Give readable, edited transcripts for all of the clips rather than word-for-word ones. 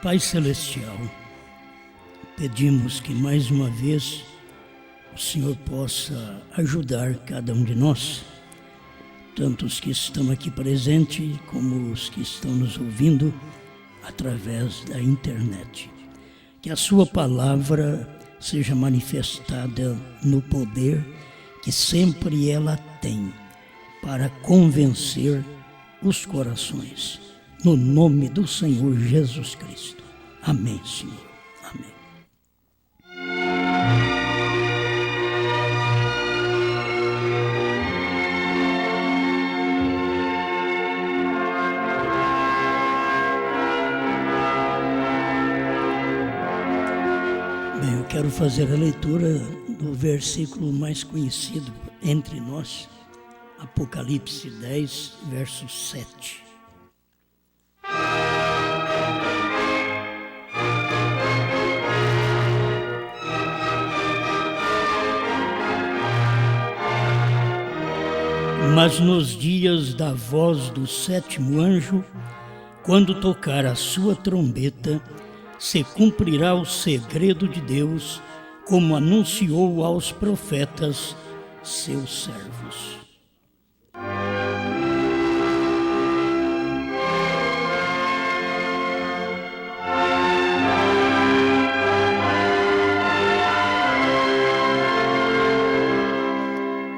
Pai Celestial, pedimos que mais uma vez o Senhor possa ajudar cada um de nós, tanto os que estão aqui presentes como os que estão nos ouvindo através da internet. Que a sua palavra seja manifestada no poder que sempre ela tem para convencer os corações. No nome do Senhor Jesus Cristo. Amém, Senhor. Amém. Bem, eu quero fazer a leitura do versículo mais conhecido entre nós, Apocalipse 10, verso 7. Mas nos dias da voz do sétimo anjo, quando tocar a sua trombeta, se cumprirá o segredo de Deus, como anunciou aos profetas, seus servos.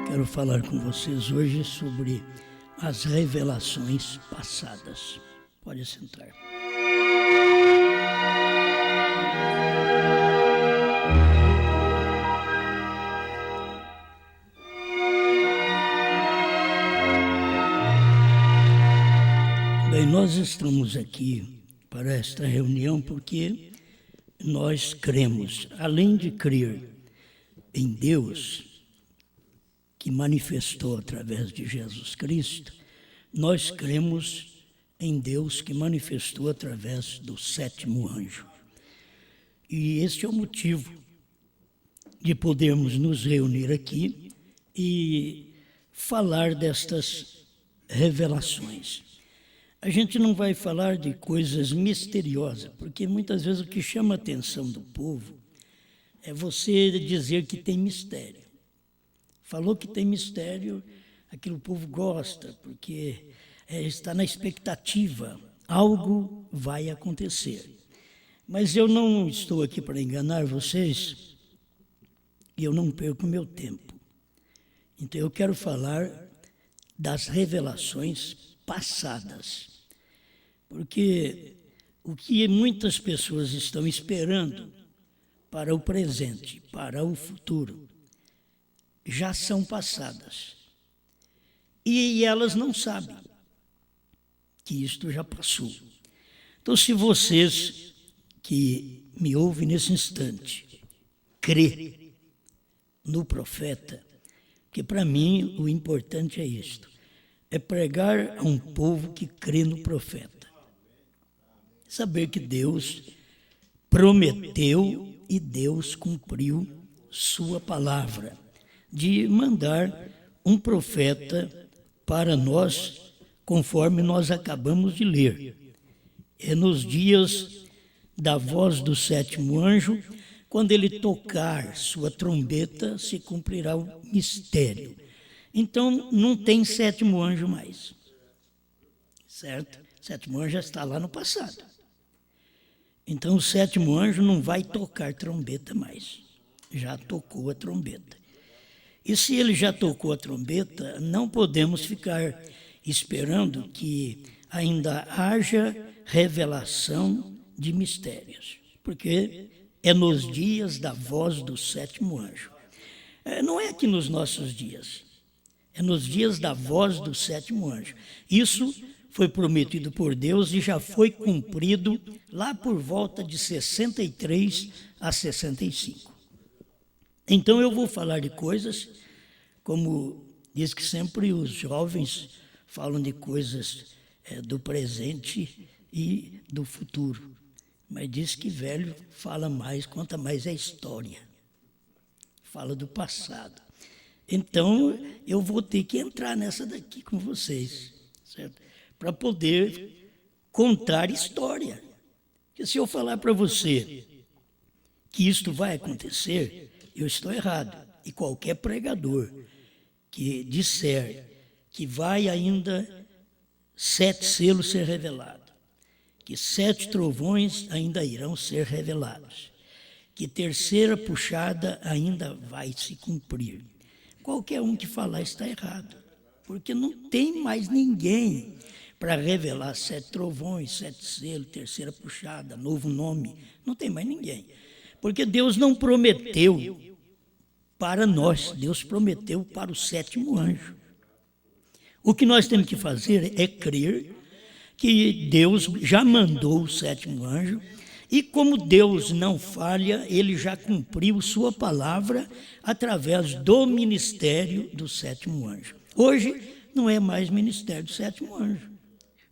Quero falar com vocês hoje sobre as revelações passadas. Pode sentar. Bem, nós estamos aqui para esta reunião porque nós cremos, além de crer em Deus, que manifestou através de Jesus Cristo, nós cremos em Deus que manifestou através do sétimo anjo. E este é o motivo de podermos nos reunir aqui e falar destas revelações. A gente não vai falar de coisas misteriosas, porque muitas vezes o que chama a atenção do povo é você dizer que tem mistério. Falou que tem mistério, aquilo o povo gosta, porque está na expectativa, algo vai acontecer. Mas eu não estou aqui para enganar vocês, e eu não perco meu tempo. Então eu quero falar das revelações passadas, porque o que muitas pessoas estão esperando para o presente, para o futuro, já são passadas. E elas não sabem que isto já passou. Então, se vocês que me ouvem nesse instante, crê no profeta, que para mim o importante é isto, é pregar a um povo que crê no profeta. Saber que Deus prometeu e Deus cumpriu sua palavra, de mandar um profeta para nós, conforme nós acabamos de ler. É nos dias da voz do sétimo anjo, quando ele tocar sua trombeta, se cumprirá o mistério. Então, não tem sétimo anjo mais, certo? O sétimo anjo já está lá no passado. Então, o sétimo anjo não vai tocar trombeta mais. Já tocou a trombeta. E se ele já tocou a trombeta, não podemos ficar esperando que ainda haja revelação de mistérios, porque é nos dias da voz do sétimo anjo. Não é aqui nos nossos dias, é nos dias da voz do sétimo anjo. Isso foi prometido por Deus e já foi cumprido lá por volta de 63 a 65. Então eu vou falar de coisas, como diz que sempre os jovens falam de coisas do presente e do futuro. Mas diz que velho fala mais, conta mais a história. Fala do passado. Então eu vou ter que entrar nessa daqui com vocês, certo? Para poder contar história. Porque se eu falar para você que isto vai acontecer, eu estou errado. E qualquer pregador que disser que vai ainda 7 selos ser revelado, que 7 trovões ainda irão ser revelados, que terceira puxada ainda vai se cumprir. Qualquer um que falar está errado, porque não tem mais ninguém para revelar 7 trovões, 7 selos, terceira puxada, novo nome. Não tem mais ninguém. Porque Deus não prometeu para nós, Deus prometeu para o 7º anjo. O que nós temos que fazer é crer que Deus já mandou o 7º anjo, e como Deus não falha, ele já cumpriu sua palavra através do ministério do 7º anjo. Hoje não é mais ministério do 7º anjo.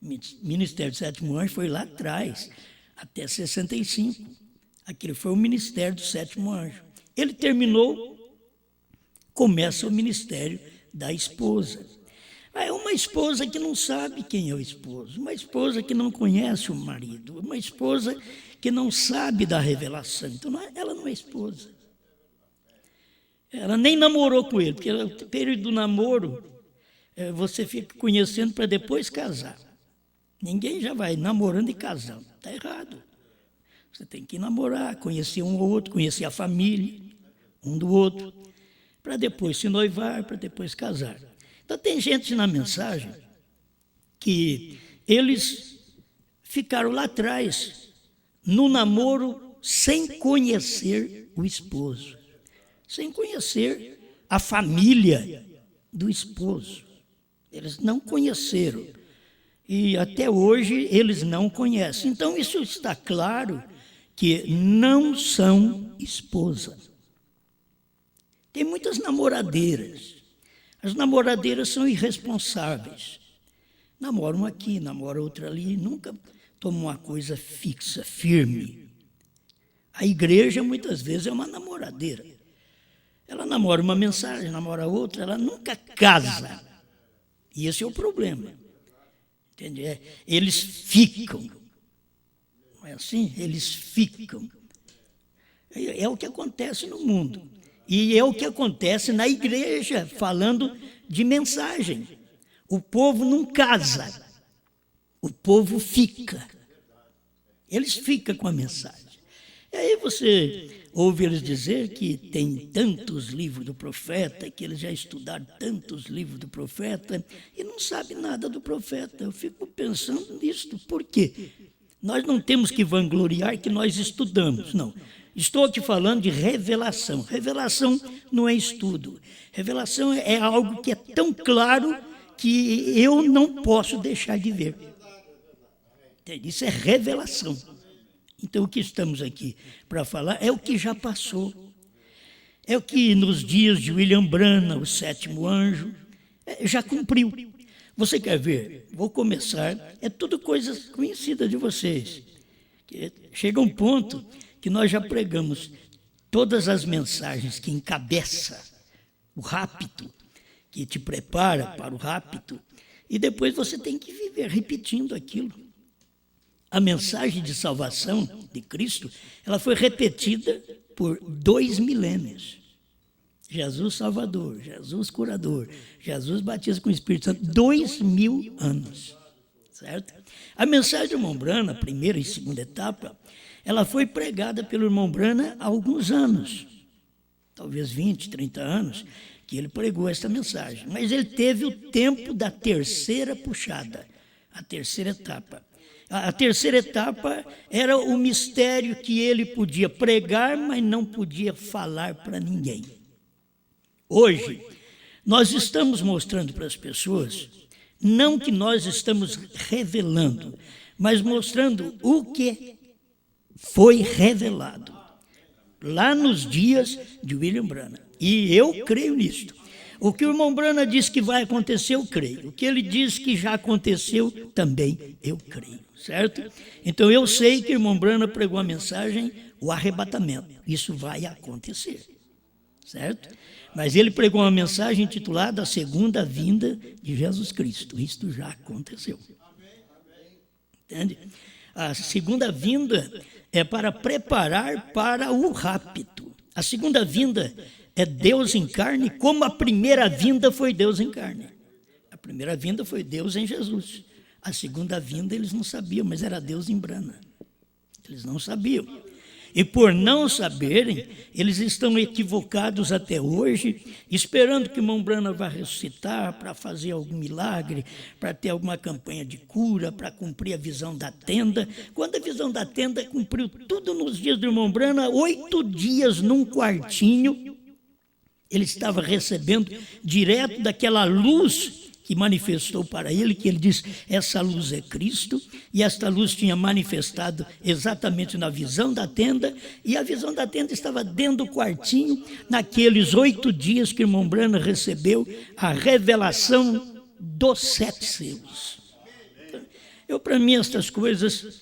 O ministério do 7º anjo foi lá atrás, até 65. Aquele foi o ministério do 7º anjo. Ele terminou, começa o ministério da esposa. É uma esposa que não sabe quem é o esposo, uma esposa que não conhece o marido, uma esposa que não sabe da revelação. Então, ela não é esposa. Ela nem namorou com ele, porque no período do namoro, você fica conhecendo para depois casar. Ninguém já vai namorando e casando. Está errado. Você tem que namorar, conhecer um ou outro, conhecer a família, um do outro, para depois se noivar, para depois casar. Então, tem gente na mensagem que eles ficaram lá atrás, no namoro, sem conhecer o esposo, sem conhecer a família do esposo. Eles não conheceram. E até hoje eles não conhecem. Então, isso está claro que não são esposa. Tem muitas namoradeiras. As namoradeiras são irresponsáveis. Namoram aqui, namoram outra ali, nunca tomam uma coisa fixa, firme. A igreja, muitas vezes, é uma namoradeira. Ela namora uma mensagem, namora outra, ela nunca casa. E esse é o problema. Entende? Eles ficam. Não é assim? Eles ficam. É o que acontece no mundo. E é o que acontece na igreja, falando de mensagem. O povo não casa, o povo fica. Eles ficam com a mensagem. E aí você ouve eles dizer que tem tantos livros do profeta, que eles já estudaram tantos livros do profeta, e não sabe nada do profeta. Eu fico pensando nisso. Por quê? Nós não temos que vangloriar que nós estudamos, não. Estou aqui falando de revelação. Revelação não é estudo. Revelação é algo que é tão claro que eu não posso deixar de ver. Isso é revelação. Então, o que estamos aqui para falar é o que já passou. É o que nos dias de William Branham, o 7º anjo, já cumpriu. Você quer ver? Vou começar. É tudo coisas conhecidas de vocês. Chega um ponto que nós já pregamos todas as mensagens que encabeça o rapto, que te prepara para o rapto, e depois você tem que viver repetindo aquilo. A mensagem de salvação de Cristo, ela foi repetida por 2 milênios. Jesus Salvador, Jesus Curador, Jesus Batista com o Espírito Santo, 2000 anos, certo? A mensagem do irmão Branham, a primeira e segunda etapa, ela foi pregada pelo irmão Branham há alguns anos, talvez 20, 30 anos, que ele pregou esta mensagem. Mas ele teve o tempo da terceira puxada, a terceira etapa. A terceira etapa era o mistério que ele podia pregar, mas não podia falar para ninguém. Hoje, nós estamos mostrando para as pessoas, não que nós estamos revelando, mas mostrando o que foi revelado lá nos dias de William Branham. E eu creio nisto. O que o irmão Branham diz que vai acontecer, eu creio. O que ele diz que já aconteceu, também eu creio, certo? Então eu sei que o irmão Branham pregou a mensagem, o arrebatamento. Isso vai acontecer, certo? Mas ele pregou uma mensagem intitulada A Segunda Vinda de Jesus Cristo. Isto já aconteceu. Entende? A segunda vinda é para preparar para o rapto. A segunda vinda é Deus em carne, como a primeira vinda foi Deus em carne. A primeira vinda foi Deus em Jesus. A segunda vinda eles não sabiam, mas era Deus em Brana. Eles não sabiam. E por não saberem, eles estão equivocados até hoje, esperando que Mombrana vá ressuscitar para fazer algum milagre, para ter alguma campanha de cura, para cumprir a visão da tenda. Quando a visão da tenda cumpriu tudo nos dias de Mombrana, 8 dias num quartinho, ele estava recebendo direto daquela luz que manifestou para ele, que ele diz, essa luz é Cristo, e esta luz tinha manifestado exatamente na visão da tenda, e a visão da tenda estava dentro do quartinho, naqueles 8 dias que irmão Brana recebeu a revelação dos 7 selos. Para mim, estas coisas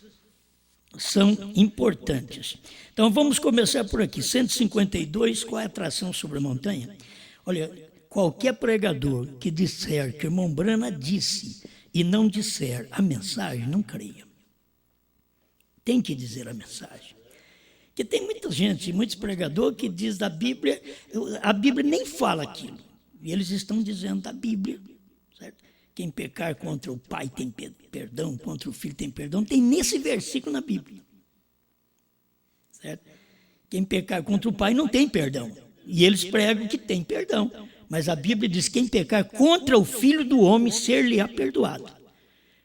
são importantes. Então, vamos começar por aqui. 152, qual é a atração sobre a montanha? Olha, qualquer pregador que disser que irmão Brana disse e não disser a mensagem, não creia. Tem que dizer a mensagem. Porque tem muita gente, muitos pregadores que diz da Bíblia, a Bíblia nem fala aquilo. E eles estão dizendo da Bíblia, certo? Quem pecar contra o pai tem perdão, contra o filho tem perdão. Tem nesse versículo na Bíblia. Certo? Quem pecar contra o pai não tem perdão. E eles pregam que tem perdão. Mas a Bíblia diz, quem pecar contra o Filho do Homem, ser-lhe-á perdoado.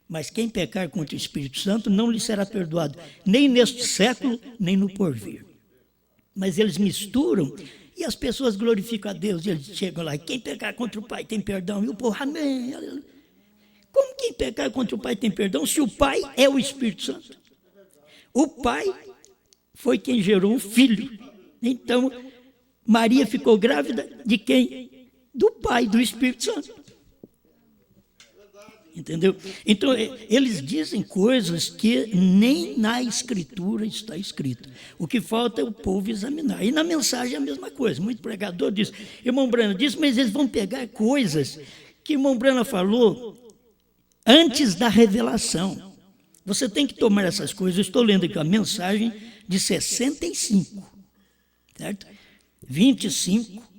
Mas quem pecar contra o Espírito Santo, não lhe será perdoado, nem neste século, nem no porvir. Mas eles misturam, e as pessoas glorificam a Deus, e eles chegam lá, quem pecar contra o Pai tem perdão, e o povo, amém. Como quem pecar contra o Pai tem perdão, se o Pai é o Espírito Santo? O Pai foi quem gerou o Filho. Então, Maria ficou grávida de quem? Do Pai, do Espírito Santo. Entendeu? Então, eles dizem coisas que nem na Escritura está escrito. O que falta é o povo examinar. E na mensagem é a mesma coisa. Muito pregador diz, irmão Brana disse, mas eles vão pegar coisas que irmão Brana falou antes da revelação. Você tem que tomar essas coisas. Eu estou lendo aqui a mensagem de 65, certo? 25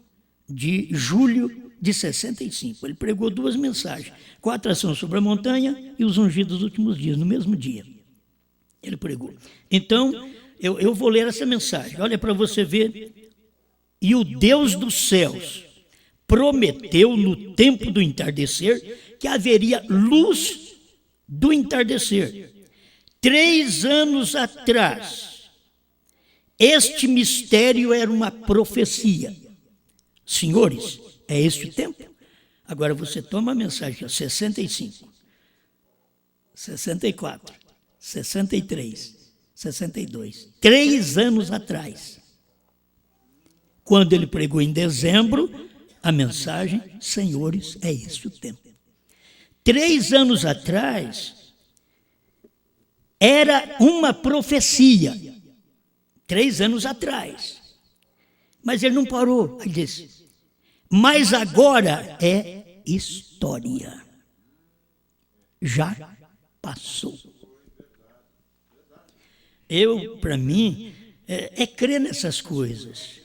de julho de 65. Ele pregou 2 mensagens, com a atração sobre a montanha e os ungidos dos últimos dias, no mesmo dia. Ele pregou. Então, eu vou ler essa mensagem. Olha para você ver. E o Deus dos céus prometeu no tempo do entardecer que haveria luz do entardecer. 3 anos atrás, este mistério era uma profecia. Senhores, é este o tempo? Agora você toma a mensagem, 65, 64, 63, 62. 3 anos atrás, quando ele pregou em dezembro, a mensagem, senhores, é este o tempo. 3 anos atrás, era uma profecia. 3 anos atrás. Mas ele não parou, ele disse, mas agora é história. Já passou. Para mim, é crer nessas coisas.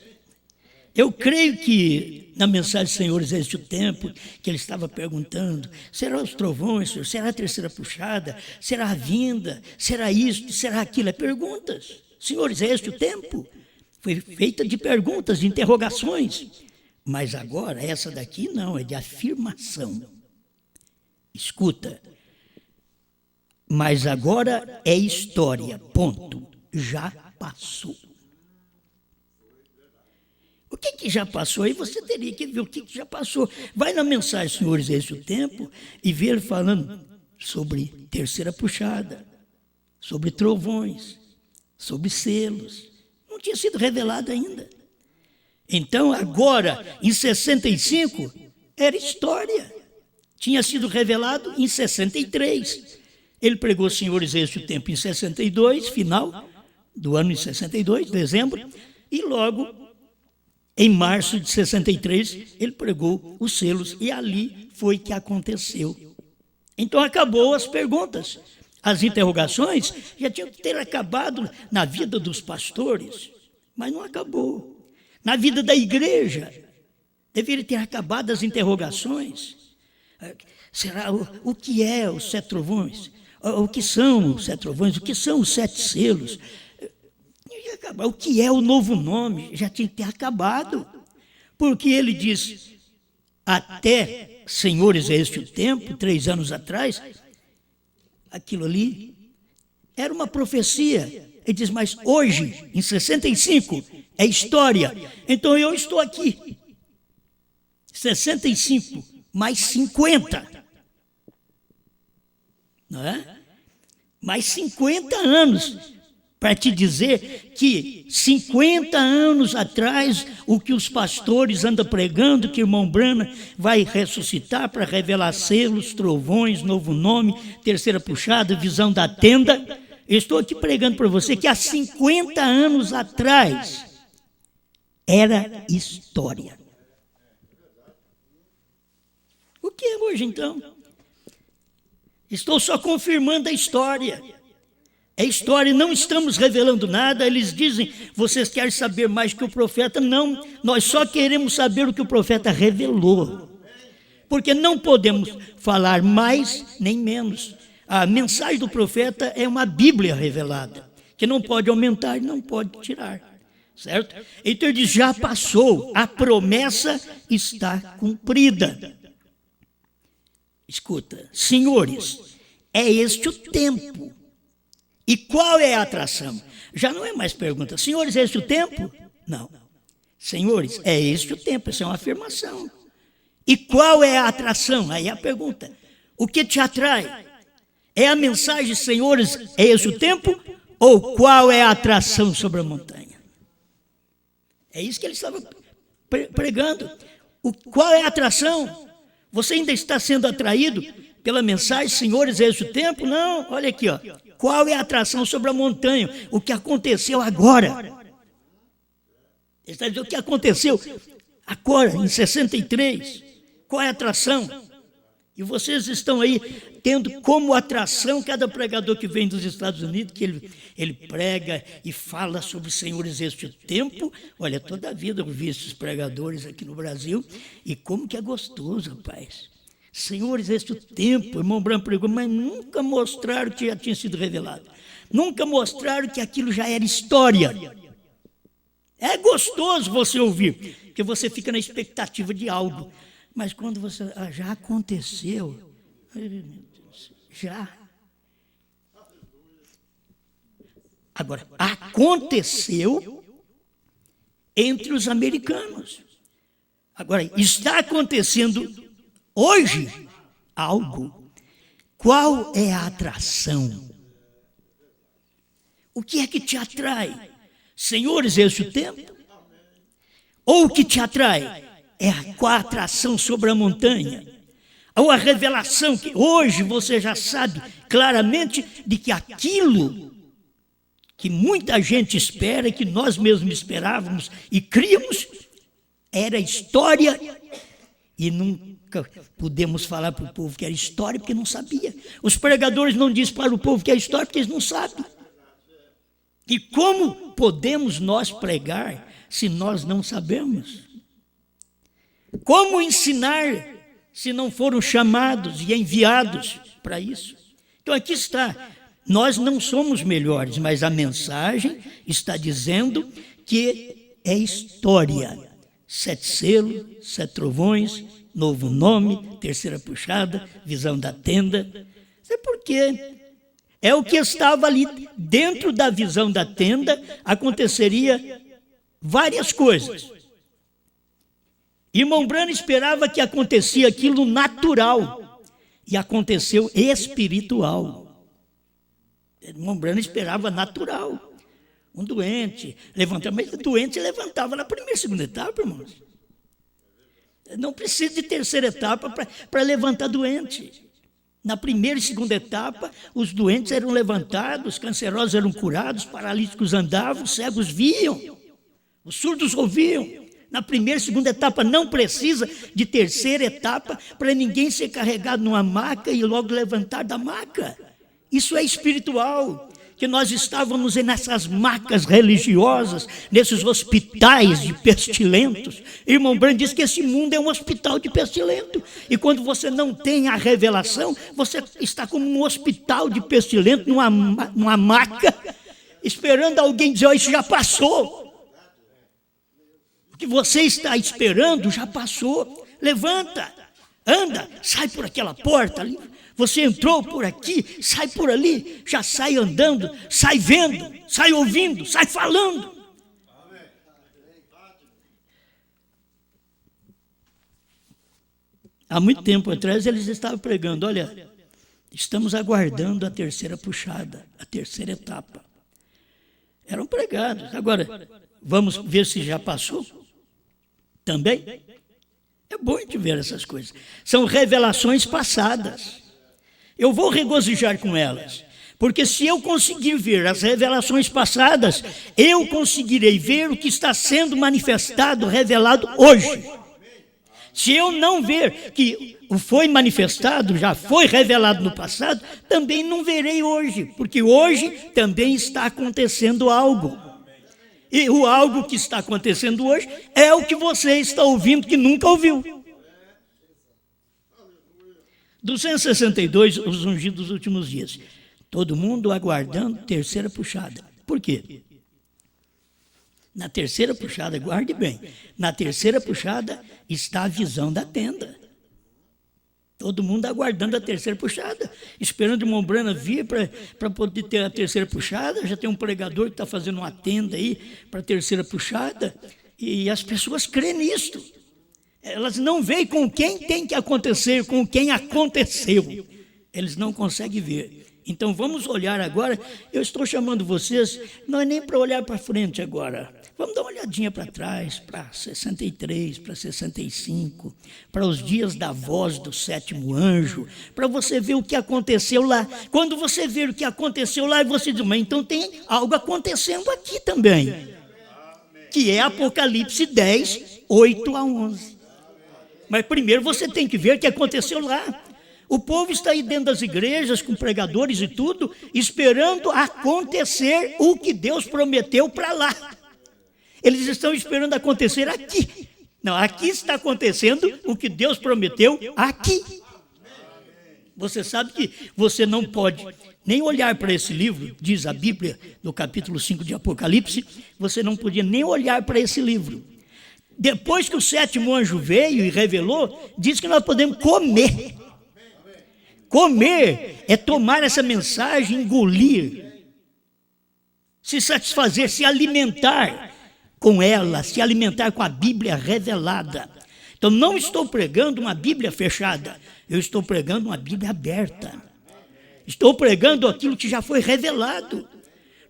Eu creio que na mensagem Senhores, é este o tempo, que ele estava perguntando, será os trovões, Senhor? Será a terceira puxada? Será a vinda? Será isto? Será aquilo? É perguntas. Senhores, é este o tempo? Foi feita de perguntas, de interrogações. Mas agora, essa daqui não, é de afirmação. Escuta. Mas agora é história, ponto. Já passou. O que já passou? Aí você teria que ver o que já passou. Vai na mensagem, senhores, é esse o tempo, e ver ele falando sobre terceira puxada, sobre trovões, sobre selos. Não tinha sido revelado ainda. Então, agora, em 65, era história. Tinha sido revelado em 63. Ele pregou, senhores, este o tempo em 62, final do ano em 62, dezembro, e logo, em março de 63, ele pregou os selos, e ali foi que aconteceu. Então, acabou as perguntas. as interrogações já tinham que ter acabado na vida dos pastores, mas não acabou. Na vida da igreja, deveria ter acabado as interrogações. Será o que é os 7 trovões? O que são os 7 trovões? O que são os 7 selos? O que é o novo nome? Já tinha que ter acabado. Porque ele diz, até, senhores, é este o tempo, 3 anos atrás, aquilo ali era uma profecia. Ele diz, mas hoje, em 65, é história. Então eu estou aqui. 65 mais 50. Não é? Mais 50 anos para te dizer que 50 anos atrás, o que os pastores andam pregando, que o irmão Branham vai ressuscitar para revelar selos, trovões, novo nome, terceira puxada, visão da tenda. Eu estou aqui pregando para você que há 50 anos atrás era história. O que é hoje então? Estou só confirmando a história. É história, não estamos revelando nada. Eles dizem, vocês querem saber mais que o profeta? Não, nós só queremos saber o que o profeta revelou. Porque não podemos falar mais nem menos. A mensagem do profeta é uma Bíblia revelada, que não pode aumentar e não pode tirar. Certo? Então ele diz, já passou, a promessa está cumprida. Escuta, senhores, é este o tempo. E qual é a atração? Já não é mais pergunta, senhores, é este o tempo? Não. Senhores, é este o tempo, essa é uma afirmação. E qual é a atração? Aí é a pergunta. O que te atrai? É a mensagem, senhores, é este o tempo? Ou qual é a atração sobre a montanha? É isso que ele estava pregando. Qual é a atração? Você ainda está sendo atraído pela mensagem, senhores, é este o tempo? Não, olha aqui, ó. Qual é a atração sobre a montanha? O que aconteceu agora? Ele está dizendo o que aconteceu agora, em 63. Qual é a atração? E vocês estão aí tendo como atração cada pregador que vem dos Estados Unidos, que ele prega e fala sobre senhores este tempo. Olha, toda a vida eu vi esses pregadores aqui no Brasil, e como que é gostoso, rapaz. Senhores, este tempo, o irmão Branham pregou, mas nunca mostraram que já tinha sido revelado. Nunca mostraram que aquilo já era história. É gostoso você ouvir, porque você fica na expectativa de algo. Mas quando você já aconteceu, já. Agora, aconteceu entre os americanos. Agora, está acontecendo hoje algo. Qual é a atração? O que é que te atrai? Senhores, este o tempo? Ou o que te atrai é a atração sobre a montanha? Ou a revelação que hoje você já sabe claramente de que aquilo que muita gente espera, que nós mesmos esperávamos e críamos, era história, e nunca pudemos falar para o povo que era história porque não sabia. Os pregadores não dizem para o povo que é história porque eles não sabem. E como podemos nós pregar se nós não sabemos? Como ensinar se não foram chamados e enviados para isso? Então aqui está, nós não somos melhores, mas a mensagem está dizendo que é história. 7 selos, 7 trovões, novo nome, terceira puxada, visão da tenda. É porque é o que estava ali dentro da visão da tenda, aconteceria várias coisas. Irmão Branham esperava que acontecia aquilo natural, e aconteceu espiritual. Irmão Branham esperava natural. Um doente levantava, mas o doente levantava na primeira e segunda etapa, irmãos. Não precisa de terceira etapa para levantar doente. Na primeira e segunda etapa, os doentes eram levantados, os cancerosos eram curados, os paralíticos andavam, os cegos viam, os surdos ouviam. Na primeira e segunda etapa não precisa de terceira etapa para ninguém ser carregado numa maca e logo levantar da maca. Isso é espiritual. Que nós estávamos nessas macas religiosas, nesses hospitais de pestilentos. Irmão Branham diz que esse mundo é um hospital de pestilento. E quando você não tem a revelação, você está como um hospital de pestilento, numa maca, esperando alguém dizer: oh, isso já passou. O que você está esperando já passou. Levanta, anda, sai por aquela porta ali. Você entrou por aqui, sai por ali, já sai andando, sai vendo, sai ouvindo, sai falando. Há muito tempo atrás eles estavam pregando: olha, estamos aguardando a terceira puxada, a terceira etapa. Eram pregados. Agora, vamos ver se já passou também. É bom a gente ver essas coisas. São revelações passadas. Eu vou regozijar com elas, porque se eu conseguir ver as revelações passadas, eu conseguirei ver o que está sendo manifestado, revelado hoje. Se eu não ver que o foi manifestado, já foi revelado no passado, também não verei hoje, porque hoje também está acontecendo algo. E o algo que está acontecendo hoje é o que você está ouvindo que nunca ouviu. 262, os ungidos dos últimos dias. Todo mundo aguardando terceira puxada. Por quê? Na terceira puxada, guarde bem, na terceira puxada está a visão da tenda. Todo mundo aguardando a terceira puxada, esperando o irmão Branham vir para poder ter a terceira puxada. Já tem um pregador que está fazendo uma tenda aí para a terceira puxada, e as pessoas creem nisto. Elas não veem com quem tem que acontecer, com quem aconteceu. Eles não conseguem ver. Então vamos olhar agora. Eu estou chamando vocês, não é nem para olhar para frente agora. Vamos dar uma olhadinha para trás, para 63, para 65, para os dias da voz do sétimo anjo, para você ver o que aconteceu lá. Quando você ver o que aconteceu lá, você diz: mas então tem algo acontecendo aqui também. Que é Apocalipse 10, 8 a 11. Mas primeiro você tem que ver o que aconteceu lá. O povo está aí dentro das igrejas, com pregadores e tudo, esperando acontecer o que Deus prometeu para lá. Eles estão esperando acontecer aqui. Não, aqui está acontecendo o que Deus prometeu aqui. Você sabe que você não pode nem olhar para esse livro, diz a Bíblia, no capítulo 5 de Apocalipse, você não podia nem olhar para esse livro. Depois que o sétimo anjo veio e revelou, diz que nós podemos comer. Comer é tomar essa mensagem, engolir, se satisfazer, se alimentar com ela, se alimentar com a Bíblia revelada. Então não estou pregando uma Bíblia fechada, eu estou pregando uma Bíblia aberta. Estou pregando aquilo que já foi revelado.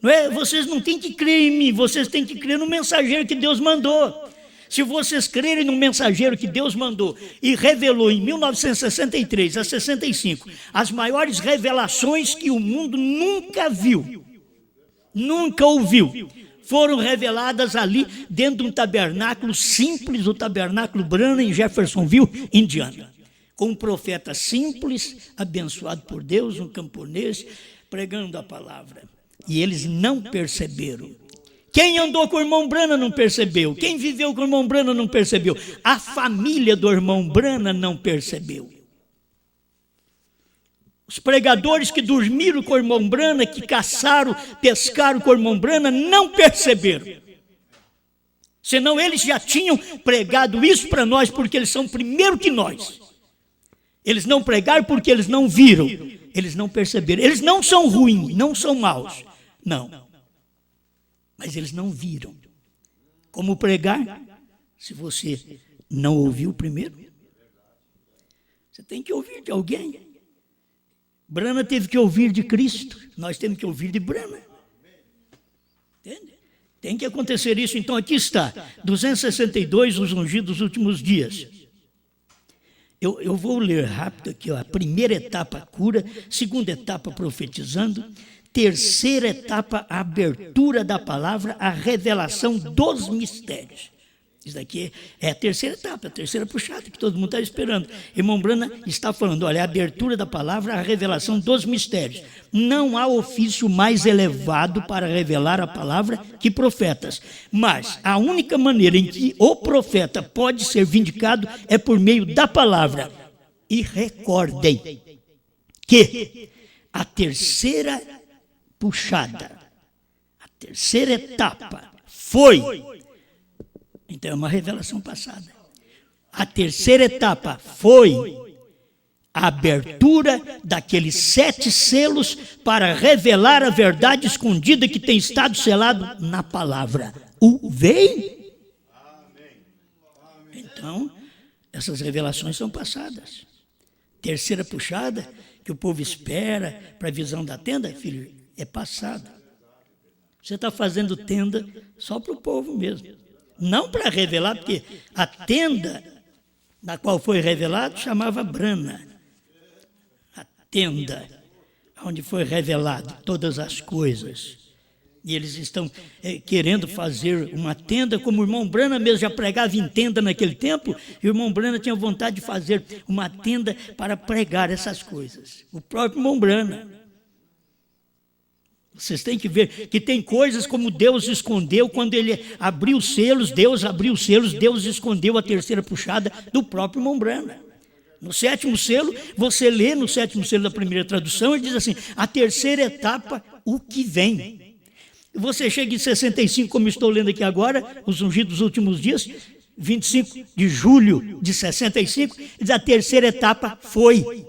Não é? Vocês não têm que crer em mim, vocês têm que crer no mensageiro que Deus mandou. Se vocês crerem no mensageiro que Deus mandou e revelou em 1963 a 65 as maiores revelações que o mundo nunca viu, nunca ouviu, foram reveladas ali dentro de um tabernáculo simples, o tabernáculo Branham em Jeffersonville, Indiana, com um profeta simples, abençoado por Deus, um camponês, pregando a palavra. E eles não perceberam. Quem andou com o irmão Branham não percebeu. Quem viveu com o irmão Branham não percebeu. A família do irmão Branham não percebeu. Os pregadores que dormiram com o irmão Branham, que caçaram, pescaram com o irmão Branham, não perceberam. Senão eles já tinham pregado isso para nós, porque eles são primeiro que nós. Eles não pregaram porque eles não viram. Eles não perceberam. Eles não são ruins, não são maus. Não. Mas eles não viram. Como pregar? Se você não ouviu primeiro, você tem que ouvir de alguém. Branham teve que ouvir de Cristo, nós temos que ouvir de Branham. Entende? Tem que acontecer isso. Então aqui está, 262, os ungidos dos últimos dias. Eu vou ler rápido aqui, ó, a primeira etapa, cura, segunda etapa, profetizando, terceira etapa, a abertura da palavra, a revelação dos mistérios. Isso daqui é a terceira etapa, a terceira puxada, que todo mundo está esperando. Irmão Brana está falando, olha, a abertura da palavra, a revelação dos mistérios. Não há ofício mais elevado para revelar a palavra que profetas. Mas a única maneira em que o profeta pode ser vindicado é por meio da palavra. E recordem que a terceira puxada, a terceira etapa foi... Então é uma revelação passada. A terceira etapa foi a abertura daqueles 7 selos para revelar a verdade escondida que tem estado selado na palavra. O vem. Então, essas revelações são passadas. Terceira puxada, que o povo espera para a visão da tenda, filho, é passada. Você está fazendo tenda só para o povo mesmo. Não para revelar, porque a tenda na qual foi revelado chamava Brana. A tenda onde foi revelado todas as coisas. E eles estão querendo fazer uma tenda, como o irmão Brana mesmo já pregava em tenda naquele tempo, e o irmão Brana tinha vontade de fazer uma tenda para pregar essas coisas. O próprio irmão Brana. Vocês têm que ver que tem coisas como Deus escondeu, quando ele abriu os selos, Deus abriu os selos, Deus escondeu a terceira puxada do próprio irmão Brana. No 7º selo, você lê no 7º selo da primeira tradução, ele diz assim, a terceira etapa, o que vem. Você chega em 65, como estou lendo aqui agora, os ungidos dos últimos dias, 25 de julho de 65, diz a terceira etapa foi.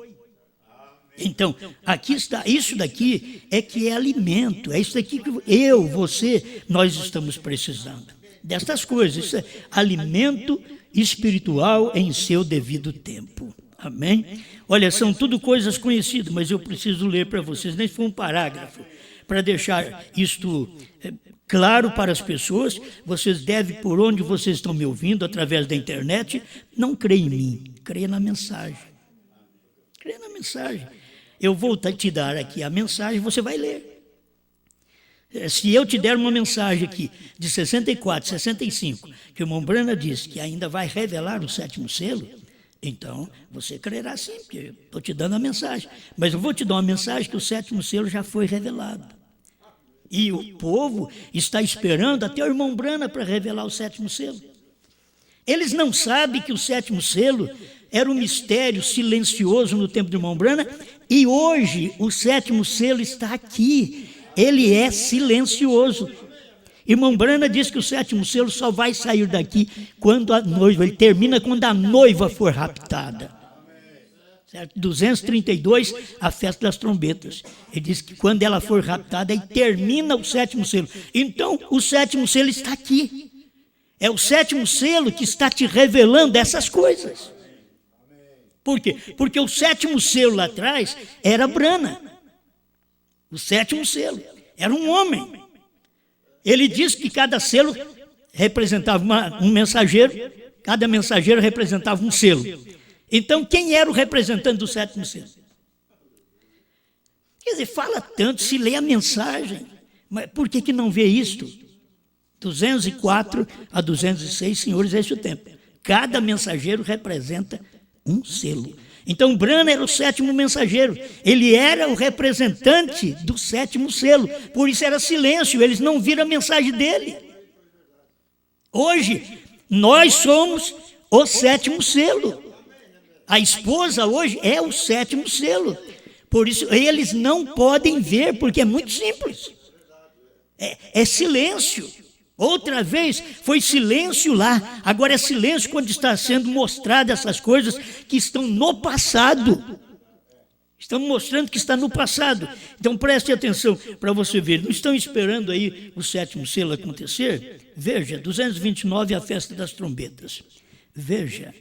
Então, aqui está, isso daqui é que é alimento, é isso daqui que eu, você, nós estamos precisando. Destas coisas, isso é alimento espiritual em seu devido tempo. Amém? Olha, são tudo coisas conhecidas, mas eu preciso ler para vocês, nem foi um parágrafo, para deixar isto claro para as pessoas. Vocês devem, por onde vocês estão me ouvindo, através da internet, não creia em mim, creia na mensagem. Creia na mensagem. Eu vou te dar aqui a mensagem, você vai ler. Se eu te der uma mensagem aqui de 64, 65, que o irmão Brana disse que ainda vai revelar o 7º selo, então você crerá sim, porque eu estou te dando a mensagem. Mas eu vou te dar uma mensagem que o 7º selo já foi revelado. E o povo está esperando até o irmão Brana para revelar o 7º selo. Eles não sabem que o 7º selo era um mistério silencioso no tempo do irmão Brana, e hoje o 7º selo está aqui. Ele é silencioso. Irmão Brana diz que o 7º selo só vai sair daqui quando a noiva, ele termina quando a noiva for raptada. Certo? 232, a festa das trombetas. Ele diz que quando ela for raptada, aí termina o 7º selo. Então, o 7º selo está aqui. É o 7º selo que está te revelando essas coisas. Por quê? Porque o 7º selo lá atrás era Brana. O 7º selo era um homem. Ele diz que cada selo representava um mensageiro, cada mensageiro representava um selo. Então, quem era o representante do 7º selo? Quer dizer, fala tanto, se lê a mensagem, mas por que não vê isto? 204 a 206, senhores, esse é o tempo. Cada mensageiro representa um selo. Então, Brana era o 7º mensageiro. Ele era o representante do 7º selo. Por isso era silêncio, eles não viram a mensagem dele. Hoje, nós somos o 7º selo. A esposa hoje é o 7º selo. Por isso, eles não podem ver, porque é muito simples. É silêncio. Outra vez foi silêncio lá, agora é silêncio quando está sendo mostrado essas coisas que estão no passado. Estamos mostrando que está no passado. Então preste atenção para você ver. Não estão esperando aí o 7º selo acontecer? Veja, 229, a festa das trombetas. Veja,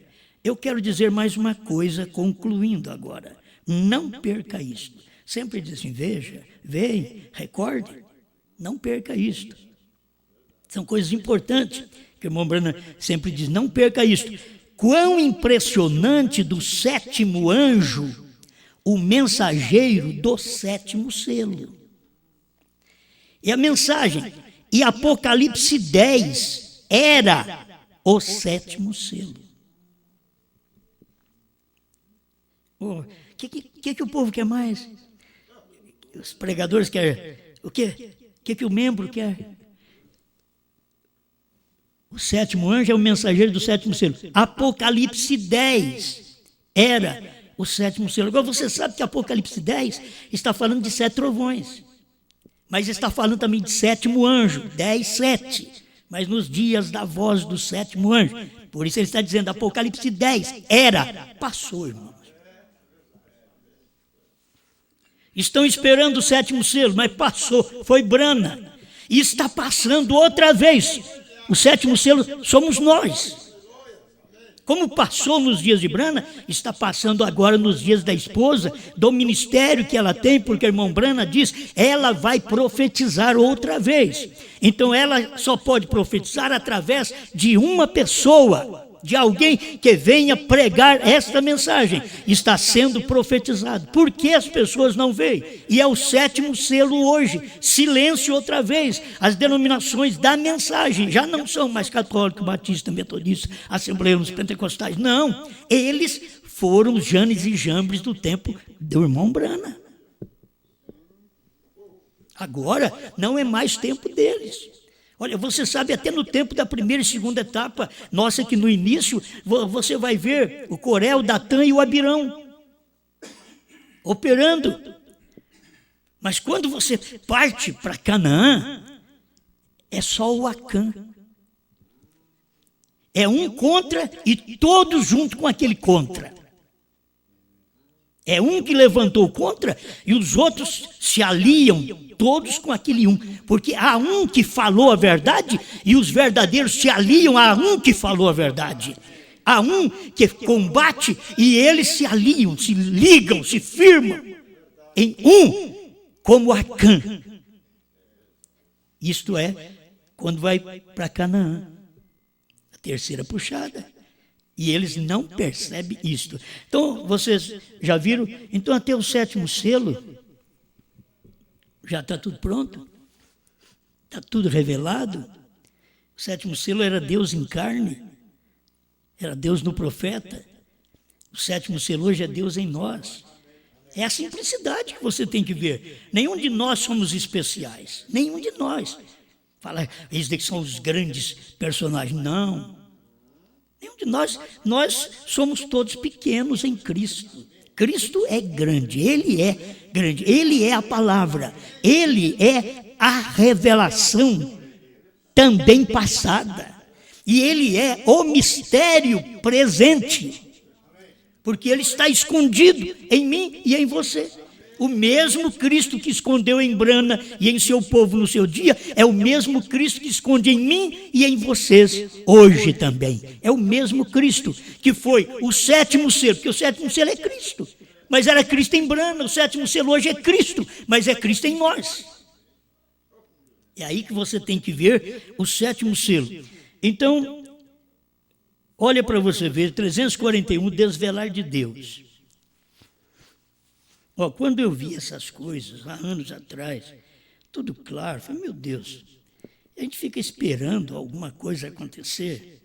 eu quero dizer mais uma coisa, concluindo agora. Não perca isto. Sempre dizem, veja, vem, recorde. Não perca isto. São coisas importantes, que o irmão Brana sempre diz, não perca isso. Quão impressionante do 7º anjo, o mensageiro do 7º selo. E a mensagem, e Apocalipse 10 era o sétimo selo. O que o povo quer mais? Os pregadores querem o quê? O que o membro quer? O sétimo anjo é o mensageiro do sétimo selo. Apocalipse 10 era o sétimo selo. Agora você sabe que Apocalipse 10 está falando de 7 trovões, mas está falando também de sétimo anjo, 10, 7. Mas nos dias da voz do sétimo anjo. Por isso ele está dizendo, Apocalipse 10 era, passou, irmãos. Estão esperando o sétimo selo, mas passou, foi brana. E está passando outra vez. O sétimo selo somos nós. Como passou nos dias de Brana, está passando agora nos dias da esposa, do ministério que ela tem, porque o irmão Brana diz, ela vai profetizar outra vez. Então ela só pode profetizar através de uma pessoa, de alguém que venha pregar esta mensagem. Está sendo profetizado. Por que as pessoas não veem? E é o sétimo selo hoje. Silêncio outra vez. As denominações da mensagem já não são mais católicos, batistas, metodistas, assembleianos, pentecostais. Não. Eles foram os Janes e Jambres do tempo do irmão Brana. Agora não é mais tempo deles. Olha, você sabe, até no tempo da primeira e segunda etapa, nossa, que no início, você vai ver o Coré, o Datã e o Abirão operando. Mas quando você parte para Canaã, é só o Acã. É um contra e todos junto com aquele contra. É um que levantou contra e os outros se aliam todos com aquele um. Porque há um que falou a verdade e os verdadeiros se aliam a um que falou a verdade. Há um que combate e eles se aliam, se ligam, se firmam em um, como Acã. Isto é, quando vai para Canaã, a terceira puxada. E eles não percebem isto. Então, vocês já viram? Então, até o sétimo selo, já está tudo pronto? Está tudo revelado? O sétimo selo era Deus em carne, era Deus no profeta. O sétimo selo hoje é Deus em nós. É a simplicidade que você tem que ver. Nenhum de nós somos especiais. Nenhum de nós. Fala, eles que são os grandes personagens. Não. Nenhum de nós somos todos pequenos em Cristo. Cristo é grande, Ele é grande, Ele é a palavra, Ele é a revelação também passada. E Ele é o mistério presente, porque Ele está escondido em mim e em você. O mesmo Cristo que escondeu em Brana e em seu povo no seu dia, é o mesmo Cristo que esconde em mim e em vocês hoje também. É o mesmo Cristo que foi o sétimo selo, porque o sétimo selo é Cristo. Mas era Cristo em Brana, o sétimo selo hoje é Cristo, mas é Cristo em nós. É aí que você tem que ver o sétimo selo. Então, olha para você ver, 341, desvelar de Deus. Quando eu vi essas coisas, há anos atrás, tudo claro, falei, meu Deus, a gente fica esperando alguma coisa acontecer.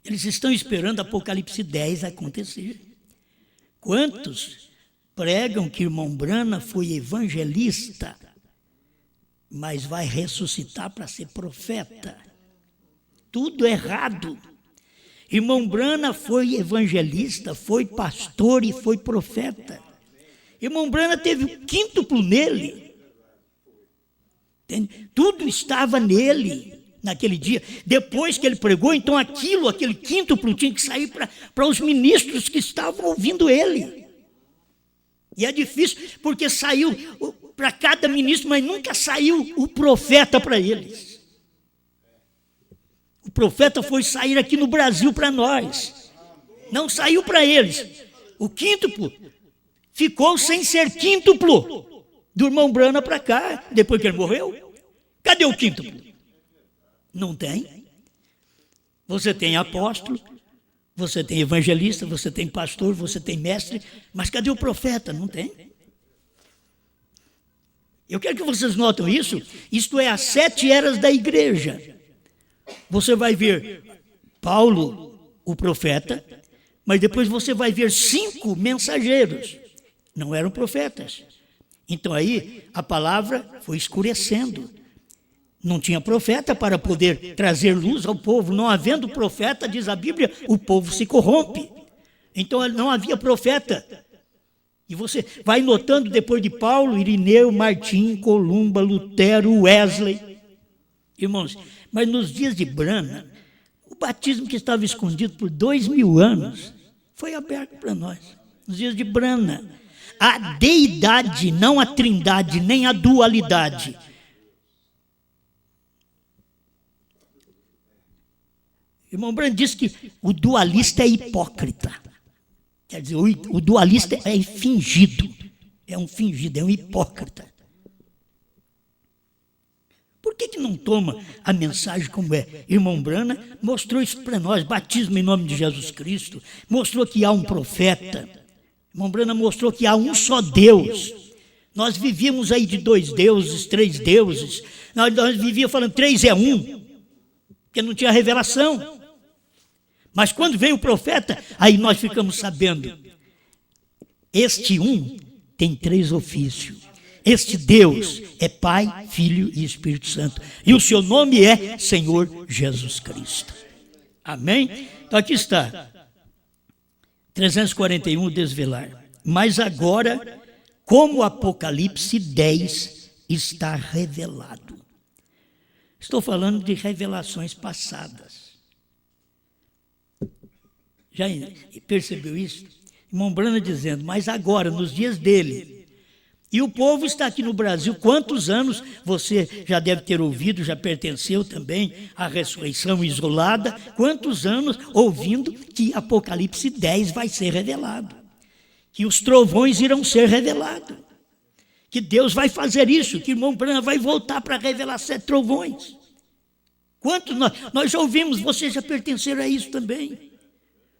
Eles estão esperando Apocalipse 10 acontecer. Quantos pregam que irmão Brana foi evangelista, mas vai ressuscitar para ser profeta? Tudo errado. Irmão Brana foi evangelista, foi pastor e foi profeta. Irmão Brana teve o quíntuplo nele. Entende? Tudo estava nele naquele dia. Depois que ele pregou, então aquele quíntuplo tinha que sair para os ministros que estavam ouvindo ele. E é difícil, porque saiu para cada ministro, mas nunca saiu o profeta para eles. O profeta foi sair aqui no Brasil para nós. Não saiu para eles. O quíntuplo ficou sem ser quíntuplo do irmão Brana para cá, depois que ele morreu. Cadê o quíntuplo? Não tem. Você tem apóstolo, você tem evangelista, você tem pastor, você tem mestre, mas cadê o profeta? Não tem. Eu quero que vocês notem isso. Isto é as 7 eras da igreja. você vai ver Paulo, o profeta, mas depois você vai ver 5 mensageiros. Não eram profetas. Então aí a palavra foi escurecendo. Não tinha profeta para poder trazer luz ao povo. Não havendo profeta, diz a Bíblia, o povo se corrompe. Então não havia profeta. E você vai notando depois de Paulo, Irineu, Martim, Columba, Lutero, Wesley. Irmãos, mas nos dias de Branham, o batismo que estava escondido por 2000 anos foi aberto para nós. Nos dias de Branham. A deidade, não a trindade, nem a dualidade. Irmão Branham diz que o dualista é hipócrita. Quer dizer, o dualista é fingido. É um fingido, é um hipócrita. Por que não toma a mensagem como é? Irmão Branham mostrou isso para nós, batismo em nome de Jesus Cristo. Mostrou que há um profeta. Irmão Branham mostrou que há um só Deus. Nós vivíamos aí de 2 deuses, 3 deuses. Nós vivíamos falando 3 é 1, porque não tinha revelação. Mas quando veio o profeta, aí nós ficamos sabendo. Este um tem 3 ofícios. Este Deus é Pai, Filho e Espírito Santo. E o seu nome é Senhor Jesus Cristo. Amém? Então aqui está. 341, desvelar. Mas agora, como o Apocalipse 10 está revelado. Estou falando de revelações passadas. Já percebeu isso? Irmão Branham dizendo, mas agora, nos dias dele, e o povo está aqui no Brasil, quantos anos você já deve ter ouvido, já pertenceu também à ressurreição isolada, quantos anos ouvindo que Apocalipse 10 vai ser revelado, que os trovões irão ser revelados, que Deus vai fazer isso, que irmão Branham vai voltar para revelar 7 trovões. Quantos nós já ouvimos, vocês já pertenceram a isso também.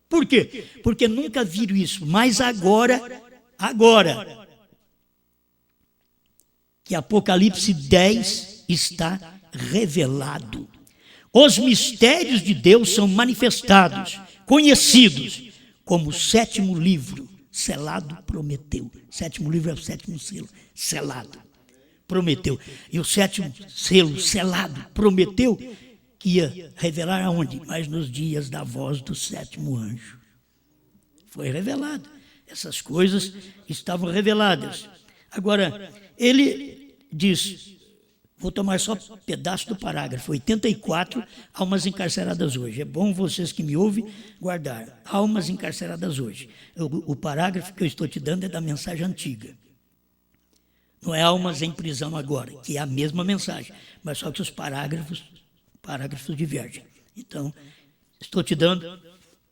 Por quê? Porque nunca viram isso, mas agora, que Apocalipse 10 está revelado. Os mistérios de Deus são manifestados, conhecidos, como o 7º livro, selado, prometeu. 7º livro é o 7º selo, selado, prometeu. E o 7º selo, selado, prometeu, que ia revelar aonde? Mas nos dias da voz do 7º anjo. Foi revelado. Essas coisas estavam reveladas. Agora, ele diz, vou tomar só um pedaço do parágrafo, 84, almas encarceradas hoje. É bom vocês que me ouvem guardar. Almas encarceradas hoje. O parágrafo que eu estou te dando é da mensagem antiga. Não é almas em prisão agora, que é a mesma mensagem, mas só que os parágrafos divergem. Então, estou te dando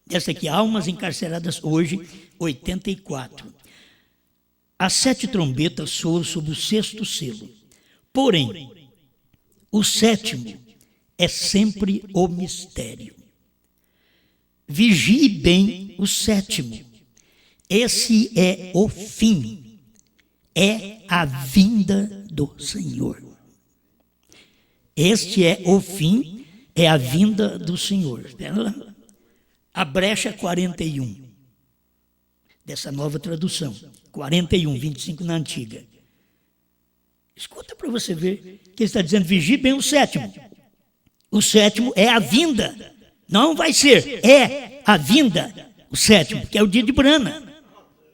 essa aqui, almas encarceradas hoje, 84. As 7 trombetas soam sobre o 6º selo. Porém, o 7º é sempre o mistério. Vigie bem o 7º. Esse é o fim. É a vinda do Senhor. Este é o fim, é a vinda do Senhor. Espera lá. A brecha 41, dessa nova tradução. 41, 25 na antiga. Escuta para você ver que ele está dizendo, vigie bem o 7º. O 7º é a vinda. Não vai ser, é a vinda. O 7º, que é o dia de Branham.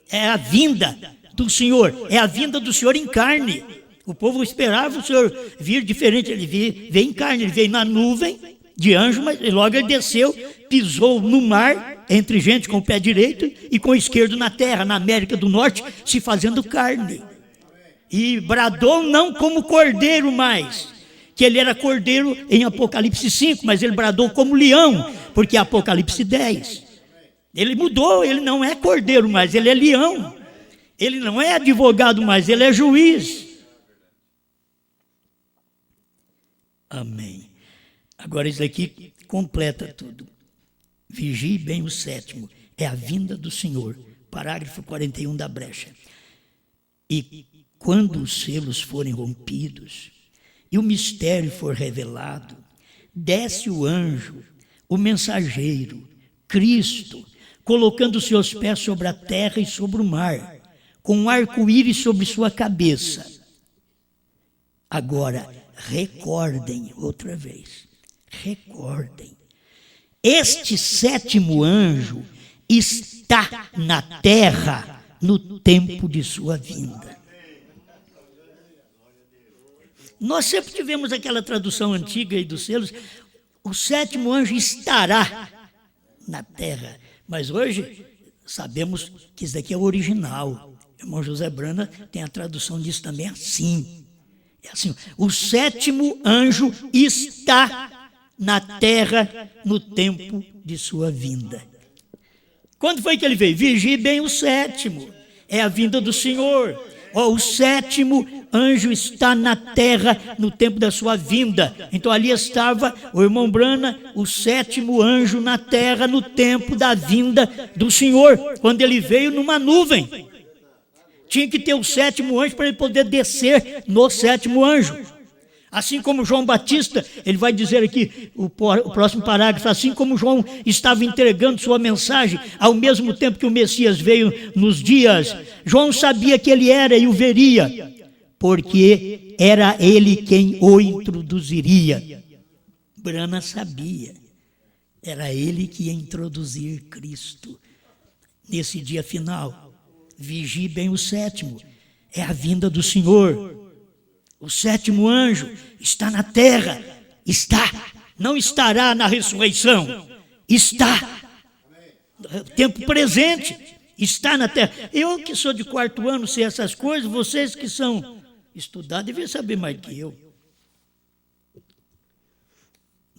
É a vinda do Senhor. É a vinda do Senhor em carne. O povo esperava o Senhor vir diferente. Ele veio em carne, ele veio na nuvem de anjo, mas logo ele desceu, pisou no mar, entre gente com o pé direito e com o esquerdo na terra, na América do Norte, se fazendo carne. E bradou não como cordeiro mais, que ele era cordeiro em Apocalipse 5, mas ele bradou como leão, porque é Apocalipse 10. Ele mudou, ele não é cordeiro mais, ele é leão. Ele não é advogado mais, ele é juiz. Amém. Agora isso aqui completa tudo. Vigie bem o 7º, é a vinda do Senhor. Parágrafo 41 da brecha. E quando os selos forem rompidos e o mistério for revelado, desce o anjo, o mensageiro, Cristo, colocando seus pés sobre a terra e sobre o mar, com um arco-íris sobre sua cabeça. Agora, recordem outra vez, recordem, este sétimo anjo está na terra no tempo de sua vinda. Nós sempre tivemos aquela tradução antiga aí dos selos, o sétimo anjo estará na terra, mas hoje sabemos que isso daqui é o original. O irmão José Brana tem a tradução disso também assim. É assim, o sétimo anjo está na terra no tempo de sua vinda. Quando foi que ele veio? Vigie bem o sétimo, é a vinda do Senhor. O sétimo anjo está na terra no tempo da sua vinda. Então ali estava o irmão Brana, o sétimo anjo na terra no tempo da vinda do Senhor, quando ele veio numa nuvem. Tinha que ter o sétimo anjo para ele poder descer no sétimo anjo. Assim como João Batista, ele vai dizer aqui, o próximo parágrafo, assim como João estava entregando sua mensagem, ao mesmo tempo que o Messias veio nos dias, João sabia que ele era e o veria, porque era ele quem o introduziria. Brana sabia, era ele que ia introduzir Cristo nesse dia final. Vigie bem o sétimo, é a vinda do Senhor. O sétimo anjo está na terra, não estará na ressurreição, está, tempo presente, está na terra. Eu que sou de quarto ano, sei essas coisas, vocês que são estudados devem saber mais que eu.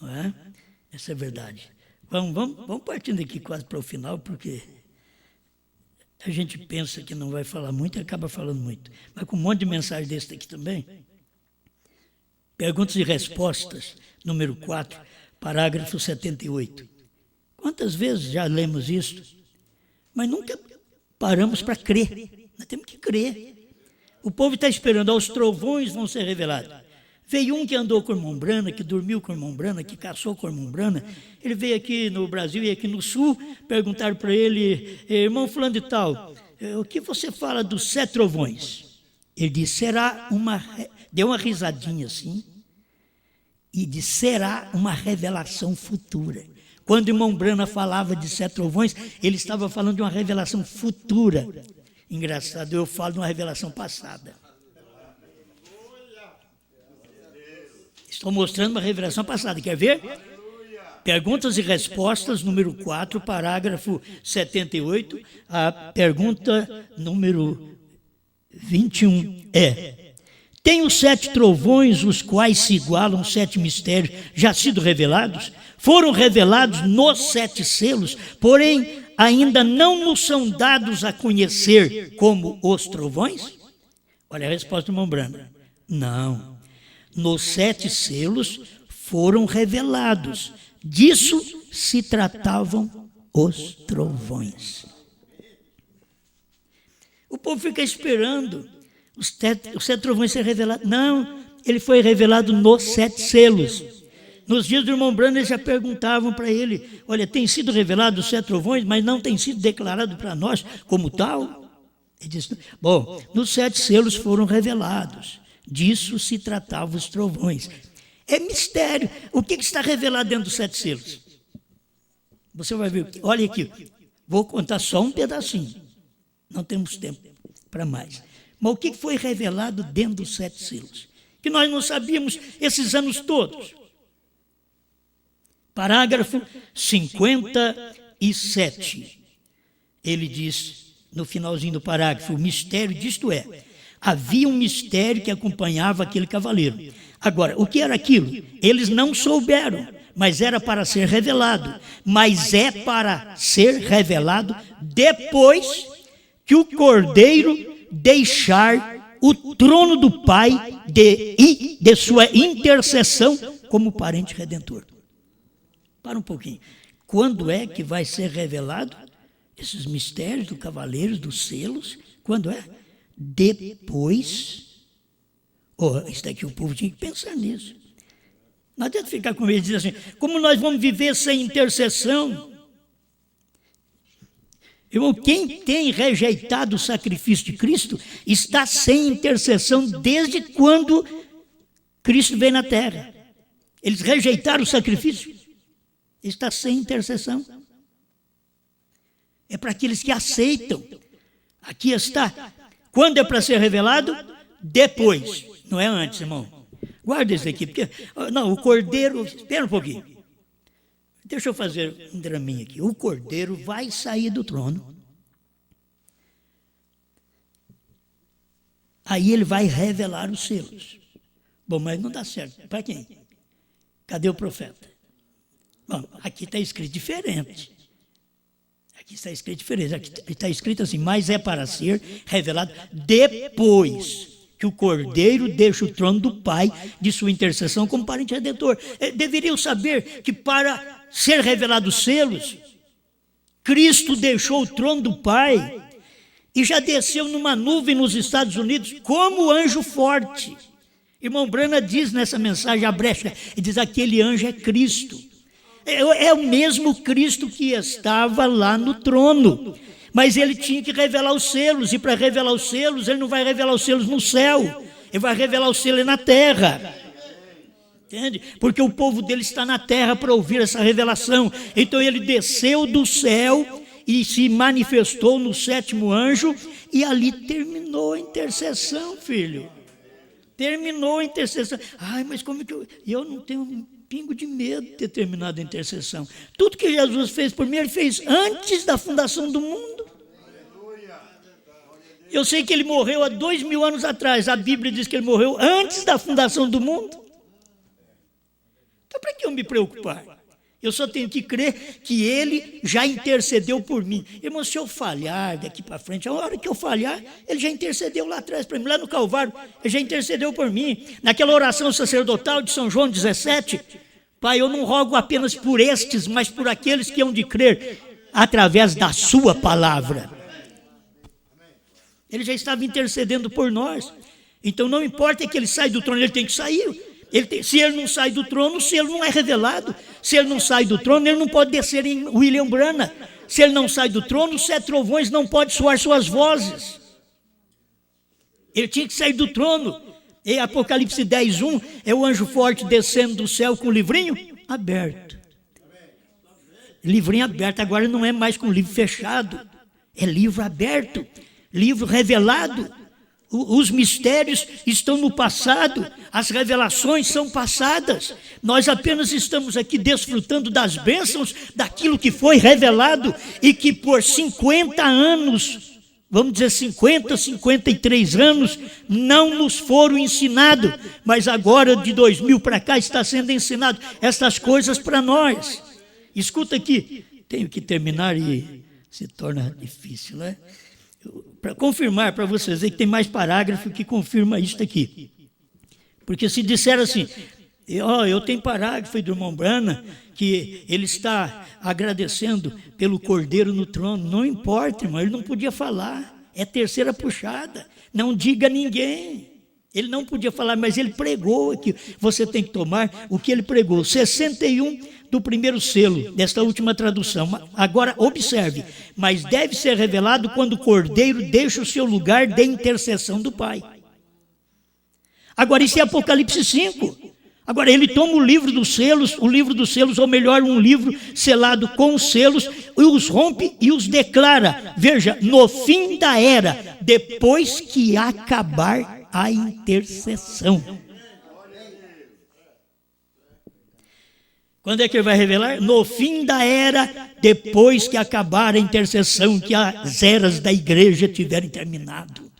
Não é? Essa é a verdade. Vamos partindo aqui quase para o final, porque a gente pensa que não vai falar muito e acaba falando muito. Mas com um monte de mensagem desse aqui também. Perguntas e respostas, número 4, parágrafo 78. Quantas vezes já lemos isso? Mas nunca paramos para crer. Nós temos que crer. O povo está esperando, os trovões vão ser revelados. Veio um que andou com o irmão Brana, que dormiu com o irmão Brana, que caçou com o irmão Brana. Ele veio aqui no Brasil e aqui no Sul, perguntaram para ele, irmão fulano de tal, o que você fala dos 7 trovões? Ele disse, deu uma risadinha assim, e disse, será uma revelação futura. Quando o irmão Brana falava de 7 trovões, ele estava falando de uma revelação futura. Engraçado, eu falo de uma revelação passada. Estou mostrando uma revelação passada, quer ver? Perguntas e respostas, número 4, parágrafo 78, a pergunta número 21 é: tem os 7 trovões, os quais se igualam 7 mistérios, já sido revelados? Foram revelados nos 7 selos, porém ainda não nos são dados a conhecer como os trovões? Olha a resposta do irmão Brana. Não. Nos 7 selos foram revelados. Disso se tratavam os trovões. O povo fica esperando os 7 trovões serem revelados. Não, ele foi revelado nos 7 selos. Nos dias do irmão Brana, eles já perguntavam para ele, olha, tem sido revelado os 7 trovões, mas não tem sido declarado para nós como tal? Ele disse, bom, nos 7 selos foram revelados. Disso se tratavam os trovões. É mistério. O que está revelado dentro dos 7 selos? Você vai ver. Olha aqui. Vou contar só um pedacinho. Não temos tempo para mais. Mas o que foi revelado dentro dos 7 selos? Que nós não sabíamos esses anos todos. Parágrafo 57. Ele diz, no finalzinho do parágrafo, o mistério disto é: havia um mistério que acompanhava aquele cavaleiro. Agora, o que era aquilo? Eles não souberam, mas era para ser revelado. Mas é para ser revelado depois que o Cordeiro deixar o trono do Pai de sua intercessão como parente redentor. Para um pouquinho. Quando é que vai ser revelado esses mistérios do cavaleiro, dos selos? Quando é? Depois, isso daqui o povo tinha que pensar nisso. Não adianta ficar com medo e dizer assim, como nós vamos viver sem intercessão? Irmão, quem tem rejeitado o sacrifício de Cristo está sem intercessão desde quando Cristo veio na terra. Eles rejeitaram o sacrifício, está sem intercessão. É para aqueles que aceitam. Aqui está. Quando é para ser revelado? Depois, não é antes, irmão. Guarda isso aqui, porque não, o cordeiro, espera um pouquinho. Deixa eu fazer um draminha aqui. O cordeiro vai sair do trono. Aí ele vai revelar os selos. Bom, mas não dá certo. Para quem? Cadê o profeta? Bom, aqui está escrito diferente. Aqui está escrito diferente. Aqui está escrito assim, mas é para ser revelado depois que o cordeiro deixa o trono do Pai de sua intercessão como parente redentor. Deveriam saber que para ser revelados os selos, Cristo deixou o trono do Pai e já desceu numa nuvem nos Estados Unidos como anjo forte. Irmão Branham diz nessa mensagem, a brecha, ele diz, aquele anjo é Cristo. É o mesmo Cristo que estava lá no trono. Mas ele tinha que revelar os selos, e para revelar os selos, ele não vai revelar os selos no céu, ele vai revelar os selos na terra. Entende? Porque o povo dele está na terra para ouvir essa revelação. Então ele desceu do céu e se manifestou no sétimo anjo, e ali terminou a intercessão, filho. Terminou a intercessão. Ai, mas como que eu não tenho um pingo de medo de ter terminado a intercessão. Tudo que Jesus fez por mim, ele fez antes da fundação do mundo. Eu sei que ele morreu há 2000 anos atrás. A Bíblia diz que ele morreu antes da fundação do mundo. Então, para que eu me preocupar? Eu só tenho que crer que ele já intercedeu por mim. Irmão, se eu falhar daqui para frente, a hora que eu falhar, ele já intercedeu lá atrás para mim, lá no Calvário, ele já intercedeu por mim. Naquela oração sacerdotal de São João 17, Pai, eu não rogo apenas por estes, mas por aqueles que hão de crer através da sua palavra. Ele já estava intercedendo por nós. Então não importa que ele saia do trono, ele tem que sair. Se ele não sai do trono, se ele não é revelado. Se ele não sai do trono, ele não pode descer em William Branham. Se ele não sai do trono, os 7 trovões não podem soar suas vozes. Ele tinha que sair do trono. E Apocalipse 10:1 é o anjo forte descendo do céu com o livrinho aberto. Livrinho aberto, agora não é mais com livro fechado. É livro aberto, livro revelado. Os mistérios estão no passado, as revelações são passadas. Nós apenas estamos aqui desfrutando das bênçãos daquilo que foi revelado e que por 50 anos, vamos dizer 53 anos, não nos foram ensinados. Mas agora, de 2000 para cá, está sendo ensinado essas coisas para nós. Escuta aqui, tenho que terminar e se torna difícil, né? Para confirmar para vocês que tem mais parágrafo que confirma isso aqui. Porque se disser assim, eu tenho parágrafo do irmão Branham, que ele está agradecendo pelo cordeiro no trono. Não importa, irmão, ele não podia falar. É terceira puxada. Não diga a ninguém. Ele não podia falar, mas ele pregou aqui. Você tem que tomar o que ele pregou. 61 do primeiro selo, desta última tradução. Agora, observe. Mas deve ser revelado quando o cordeiro deixa o seu lugar de intercessão do Pai. Agora, isso é Apocalipse 5. Agora, ele toma o livro dos selos, ou melhor, um livro selado com os selos, e os rompe e os declara. Veja, no fim da era, depois que acabar a intercessão. Quando é que ele vai revelar? No fim da era, depois que acabar a intercessão, que as eras da igreja tiverem terminado.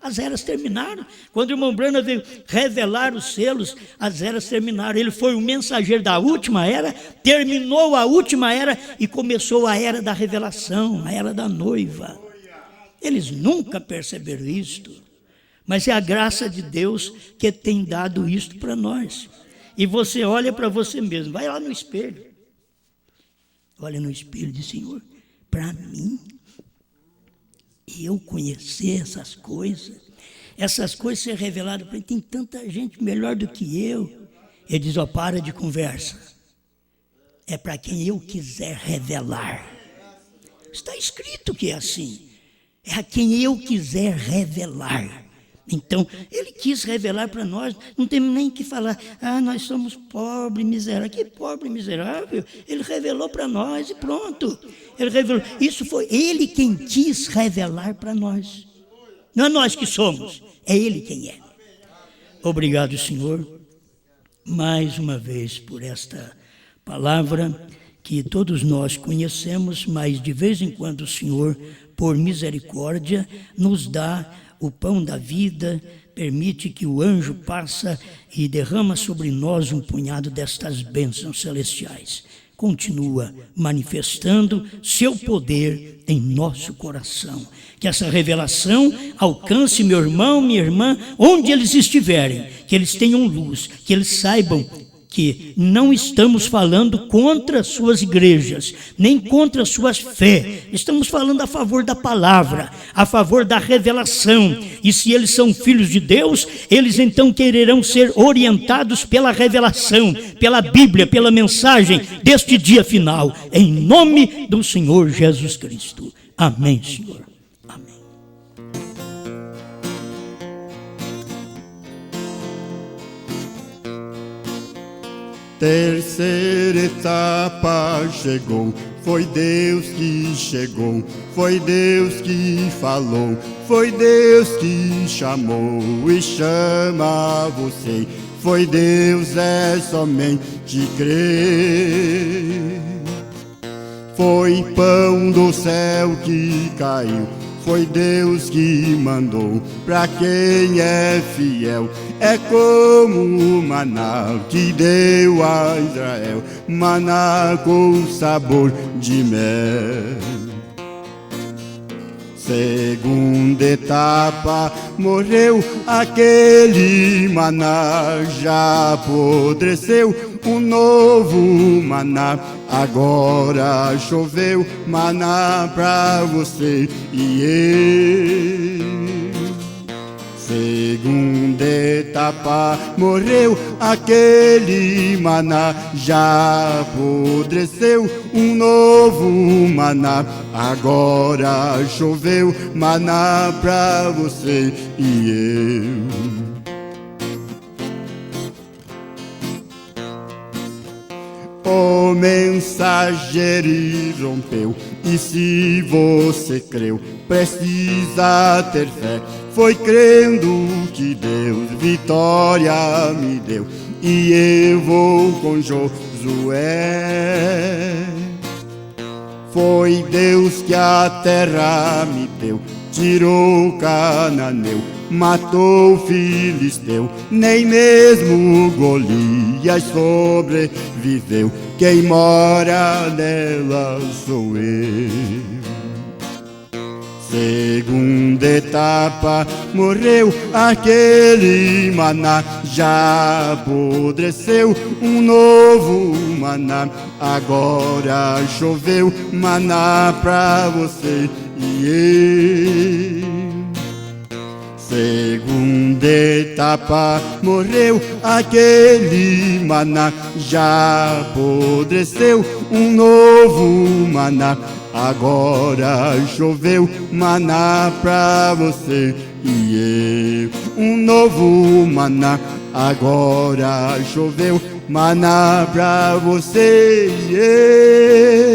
As eras terminaram. Quando o irmão Branham veio revelar os selos, as eras terminaram. Ele foi o mensageiro da última era, terminou a última era e começou a era da revelação, a era da noiva. Eles nunca perceberam isto, mas é a graça de Deus que tem dado isto para nós. E você olha para você mesmo, vai lá no espelho. Olha no espelho e diz, Senhor, para mim, eu conhecer essas coisas ser reveladas para mim, tem tanta gente melhor do que eu Ele diz, ó, para de conversa. É para quem eu quiser revelar. Está escrito que é assim. É a quem eu quiser revelar. Então, ele quis revelar para nós, não temos nem que falar, nós somos pobres, miseráveis. Que pobre, miserável? Ele revelou para nós e pronto. Ele revelou. Isso foi ele quem quis revelar para nós. Não é nós que somos, é ele quem é. Obrigado, Senhor, mais uma vez por esta palavra que todos nós conhecemos, mas de vez em quando o Senhor, por misericórdia, nos dá o pão da vida, permite que o anjo passa e derrama sobre nós um punhado destas bênçãos celestiais. Continua manifestando seu poder em nosso coração. Que essa revelação alcance meu irmão, minha irmã, onde eles estiverem, que eles tenham luz, que eles saibam que não estamos falando contra suas igrejas, nem contra suas fé. Estamos falando a favor da palavra, a favor da revelação. E se eles são filhos de Deus, eles então quererão ser orientados pela revelação, pela Bíblia, pela mensagem deste dia final. Em nome do Senhor Jesus Cristo. Amém, Senhor. Amém. Terceira etapa chegou, foi Deus que chegou, foi Deus que falou, foi Deus que chamou e chama você, foi Deus, é somente crer. Foi pão do céu que caiu, foi Deus que mandou, pra quem é fiel, é como o maná que deu a Israel, maná com sabor de mel. Segunda etapa, morreu aquele maná, já apodreceu um novo maná, agora choveu maná pra você e eu. Segunda etapa, morreu aquele maná, já apodreceu um novo maná, agora choveu maná pra você e eu. O mensageiro rompeu, e se você creu, precisa ter fé. Foi crendo que Deus vitória me deu, e eu vou com Josué. Foi Deus que a terra me deu, tirou Cananeu, matou o Filisteu, nem mesmo Golias sobreviveu, quem mora nela sou eu. Segunda etapa, morreu aquele maná, já apodreceu um novo maná, agora choveu maná pra você e eu. Segunda etapa, morreu aquele maná, já apodreceu um novo maná, agora choveu maná pra você e eu. Um novo maná, agora choveu maná pra você e eu.